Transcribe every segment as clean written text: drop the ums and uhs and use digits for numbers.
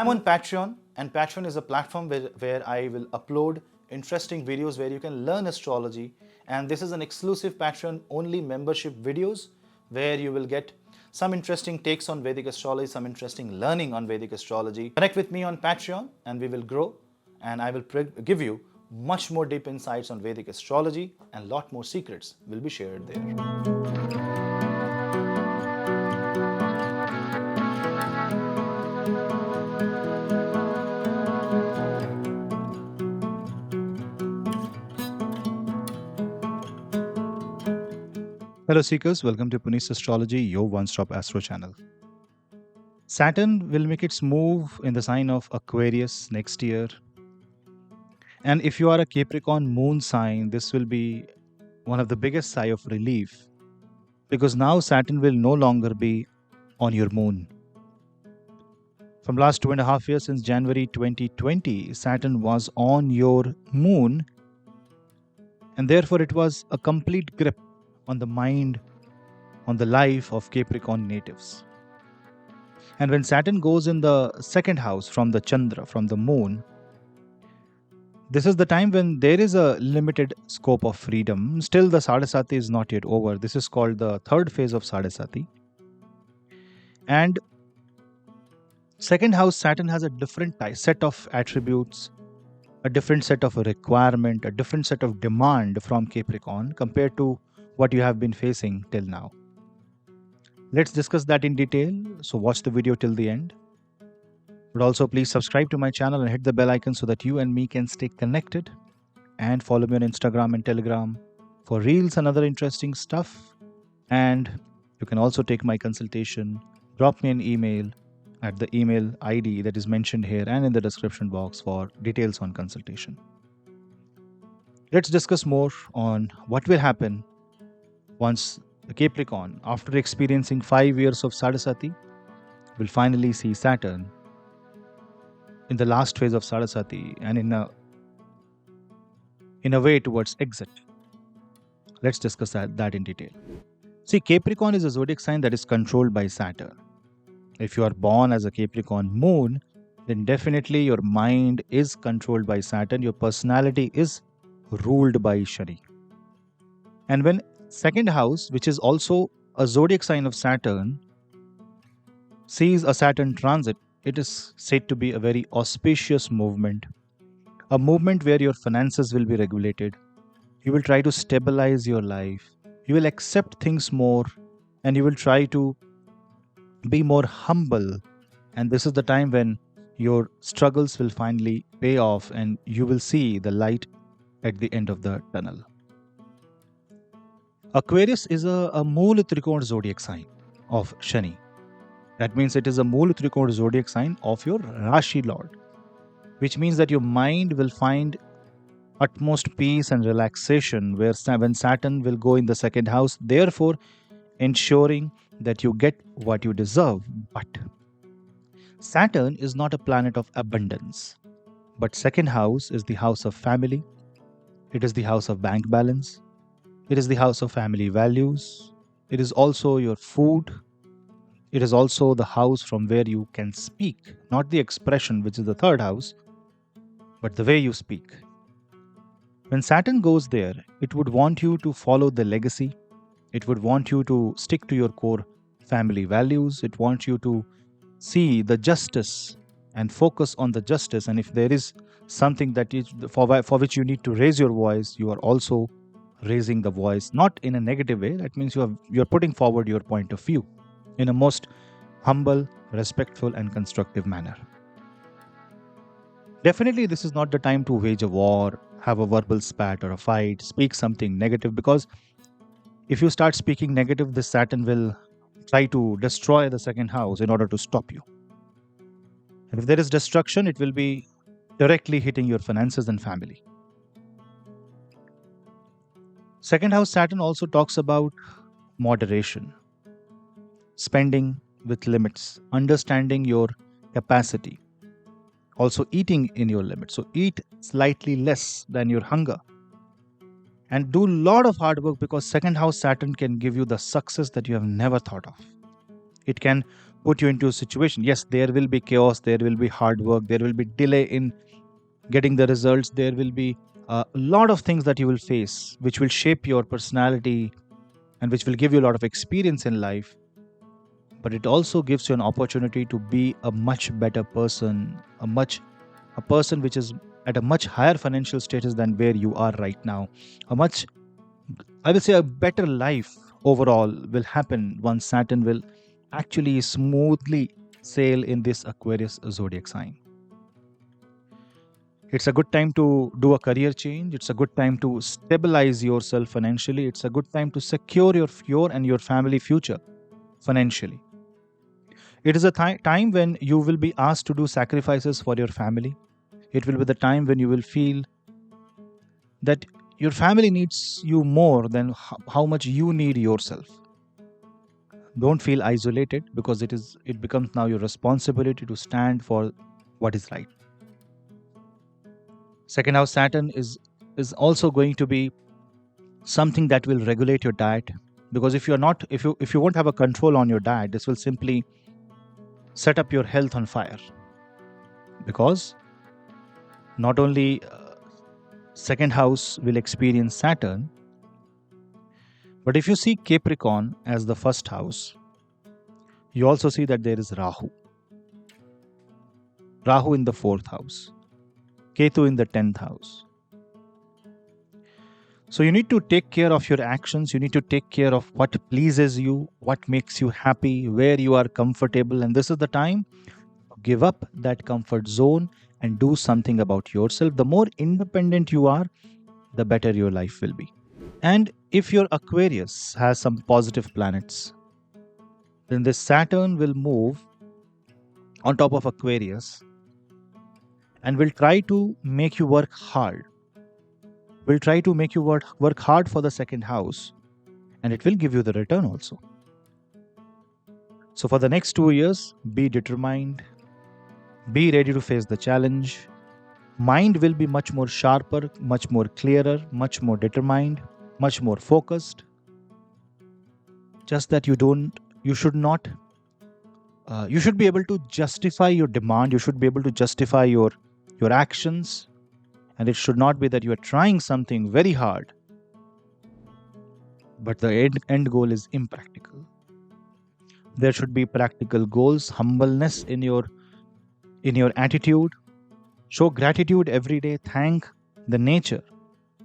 I'm on Patreon, and Patreon is a platform where I will upload interesting videos where you can learn astrology. And this is an exclusive Patreon only membership videos where you will get some interesting takes on Vedic astrology, some interesting learning on Vedic astrology. Connect with me on Patreon and we will grow, and I will give you much more deep insights on Vedic astrology, and lot more secrets will be shared there. Hello Seekers, welcome to Punneit Astrology, your one-stop astro channel. Saturn will make its move in the sign of Aquarius next year. And if you are a Capricorn moon sign, this will be one of the biggest sigh of relief, because now Saturn will no longer be on your moon. From last 2.5 years, since January 2020, Saturn was on your moon, and therefore it was a complete grip on the mind, on the life of Capricorn natives. And when Saturn goes in the second house from the Chandra, from the moon, this is the time when there is a limited scope of freedom. Still, the Sadhe Sati is not yet over. This is called the third phase of Sadhe Sati. And second house Saturn has a different set of attributes, a different set of requirement, a different set of demand from Capricorn compared to what you have been facing till now. Let's discuss that in detail, so watch the video till the end. But also please subscribe to my channel and hit the bell icon so that you and me can stay connected, and follow me on Instagram and Telegram for reels and other interesting stuff. And you can also take my consultation, drop me an email at the email ID that is mentioned here and in the description box for details on consultation. Let's discuss more on what will happen once the Capricorn, after experiencing 5 years of Sadhe Sati, will finally see Saturn in the last phase of Sadhe Sati and in a way towards exit. Let's discuss that in detail. See, Capricorn is a zodiac sign that is controlled by Saturn. If you are born as a Capricorn moon, then definitely your mind is controlled by Saturn. Your personality is ruled by Shani. And when second house, which is also a zodiac sign of Saturn, sees a Saturn transit, it is said to be a very auspicious movement. A movement where your finances will be regulated. You will try to stabilize your life. You will accept things more, and you will try to be more humble. And this is the time when your struggles will finally pay off and you will see the light at the end of the tunnel. Aquarius is a Moola Trikona zodiac sign of Shani. That means it is a Moola Trikona zodiac sign of your Rashi Lord, which means that your mind will find utmost peace and relaxation when Saturn will go in the second house, therefore ensuring that you get what you deserve. But Saturn is not a planet of abundance, but second house is the house of family. It is the house of bank balance. It is the house of family values. It is also your food. It is also the house from where you can speak, not the expression, which is the third house, but the way you speak. When Saturn goes there, it would want you to follow the legacy. It would want you to stick to your core family values. It wants you to see the justice and focus on the justice. And if there is something that is for which you need to raise your voice, you are also raising the voice, not in a negative way. That means you're putting forward your point of view in a most humble, respectful and constructive manner. Definitely this is not the time to wage a war, have a verbal spat or a fight, speak something negative, because if you start speaking negative, this Saturn will try to destroy the second house in order to stop you. And if there is destruction, it will be directly hitting your finances and family. Second house Saturn also talks about moderation, spending with limits, understanding your capacity, also eating in your limits. So eat slightly less than your hunger and do a lot of hard work, because second house Saturn can give you the success that you have never thought of. It can put you into a situation. Yes, there will be chaos, there will be hard work, there will be delay in getting the results, there will be a lot of things that you will face, which will shape your personality and which will give you a lot of experience in life. But it also gives you an opportunity to be a much better person, a person which is at a much higher financial status than where you are right now. A much, I will say, a better life overall will happen once Saturn will actually smoothly sail in this Aquarius zodiac sign. It's a good time to do a career change. It's a good time to stabilize yourself financially. It's a good time to secure your and your family future financially. It is a time when you will be asked to do sacrifices for your family. It will be the time when you will feel that your family needs you more than how much you need yourself. Don't feel isolated, because it becomes now your responsibility to stand for what is right. Second house Saturn is also going to be something that will regulate your diet, because if you won't have a control on your diet, this will simply set up your health on fire, because not only second house will experience Saturn, but if you see Capricorn as the first house, you also see that there is Rahu in the fourth house, Ketu in the 10th house. So you need to take care of your actions. You need to take care of what pleases you, what makes you happy, where you are comfortable. And this is the time to give up that comfort zone and do something about yourself. The more independent you are, the better your life will be. And if your Aquarius has some positive planets, then this Saturn will move on top of Aquarius and will try to make you work hard. Will try to make you work hard for the second house, and it will give you the return also. So for the next 2 years, be determined, be ready to face the challenge. Mind will be much more sharper, much more clearer, much more determined, much more focused. Just that you should be able to justify your demand. You should be able to justify your actions. And it should not be that you are trying something very hard, but the end goal is impractical. There should be practical goals, humbleness in your attitude. Show gratitude every day. Thank the nature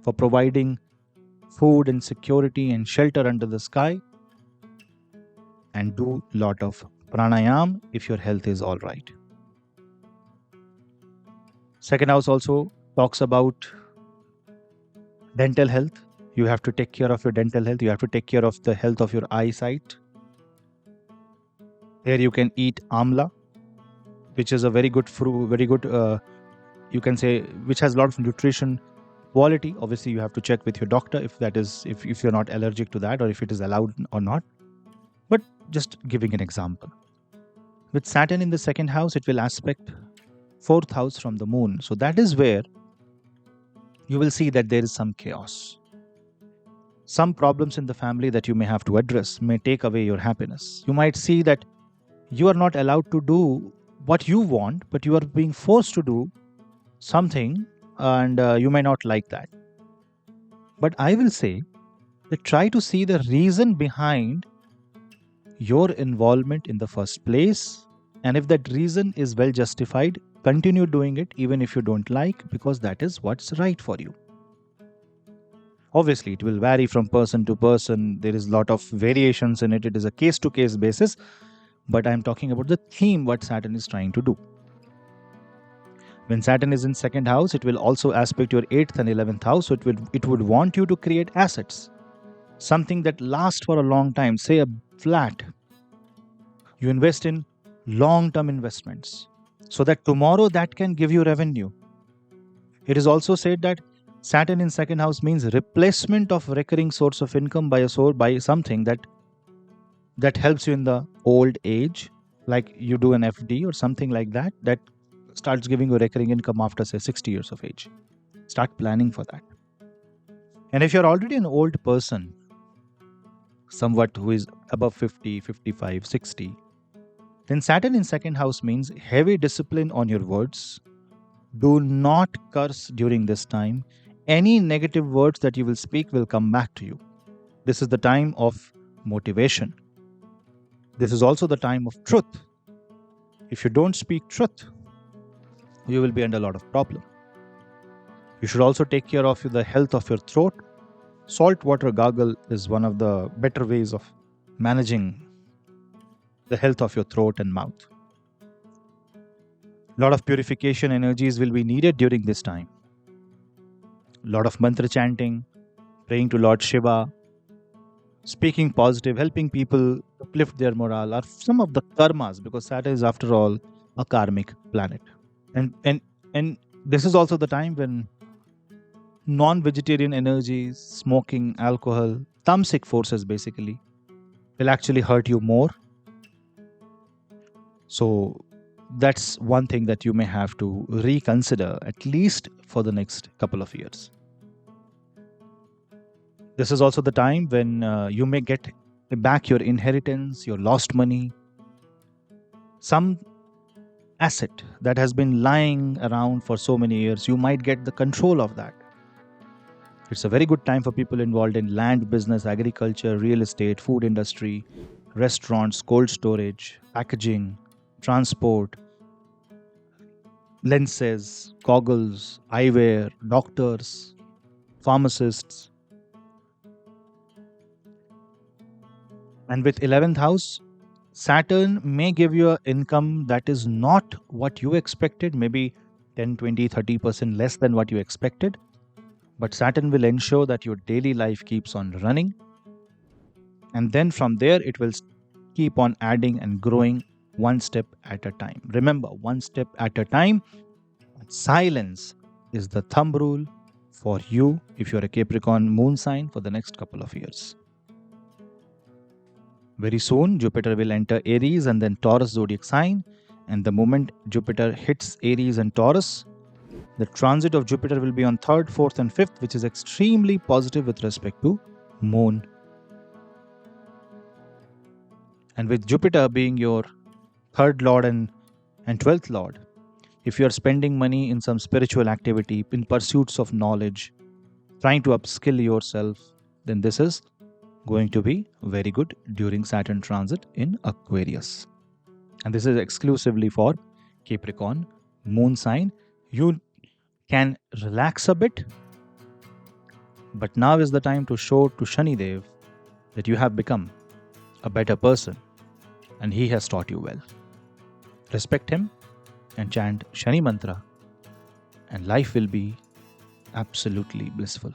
for providing food and security and shelter under the sky. And do a lot of pranayam if your health is all right. Second house also talks about dental health. You have to take care of your dental health. You have to take care of the health of your eyesight. Here you can eat amla, which is a very good fruit, you can say, which has a lot of nutrition quality. Obviously, you have to check with your doctor if you're not allergic to that, or if it is allowed or not. But just giving an example. With Saturn in the second house, it will aspect fourth house from the moon. So that is where you will see that there is some chaos. Some problems in the family that you may have to address may take away your happiness. You might see that you are not allowed to do what you want, but you are being forced to do something, and you may not like that. But I will say that try to see the reason behind your involvement in the first place. And if that reason is well justified, continue doing it even if you don't like, because that is what's right for you. Obviously, it will vary from person to person. There is a lot of variations in it. It is a case-to-case basis. But I'm talking about the theme, what Saturn is trying to do. When Saturn is in second house, it will also aspect your 8th and 11th house. So it would want you to create assets. Something that lasts for a long time. Say a flat. You invest in long-term investments, so that tomorrow that can give you revenue. It is also said that Saturn in second house means replacement of recurring source of income by something that helps you in the old age, like you do an FD or something like that starts giving you recurring income after, say, 60 years of age. Start planning for that. And if you're already an old person, somewhat who is above 50, 55, 60, Then Saturn in second house means heavy discipline on your words. Do not curse during this time. Any negative words that you will speak will come back to you. This is the time of motivation. This is also the time of truth. If you don't speak truth, you will be under a lot of problem. You should also take care of the health of your throat. Salt water gargle is one of the better ways of managing the health of your throat and mouth. A lot of purification energies will be needed during this time. A lot of mantra chanting, praying to Lord Shiva, speaking positive, helping people uplift their morale are some of the karmas, because Saturn is after all a karmic planet. And this is also the time when non-vegetarian energies, smoking, alcohol, tamasic forces basically will actually hurt you more. So that's one thing that you may have to reconsider, at least for the next couple of years. This is also the time when you may get back your inheritance, your lost money, some asset that has been lying around for so many years. You might get the control of that. It's a very good time for people involved in land business, agriculture, real estate, food industry, restaurants, cold storage, packaging, transport, lenses, goggles, eyewear, doctors, pharmacists. And with 11th house, Saturn may give you an income that is not what you expected, maybe 10, 20, 30% less than what you expected. But Saturn will ensure that your daily life keeps on running. And then from there, it will keep on adding and growing one step at a time. Remember, one step at a time. Silence is the thumb rule for you if you're a Capricorn moon sign for the next couple of years. Very soon, Jupiter will enter Aries and then Taurus zodiac sign. And the moment Jupiter hits Aries and Taurus, the transit of Jupiter will be on 3rd, 4th and 5th, which is extremely positive with respect to moon. And with Jupiter being your 3rd lord and 12th lord, if you are spending money in some spiritual activity, in pursuits of knowledge, trying to upskill yourself, then this is going to be very good during Saturn transit in Aquarius. And this is exclusively for Capricorn moon sign. You can relax a bit, but now is the time to show to Shani Dev that you have become a better person and he has taught you well. Respect him and chant Shani mantra, and life will be absolutely blissful.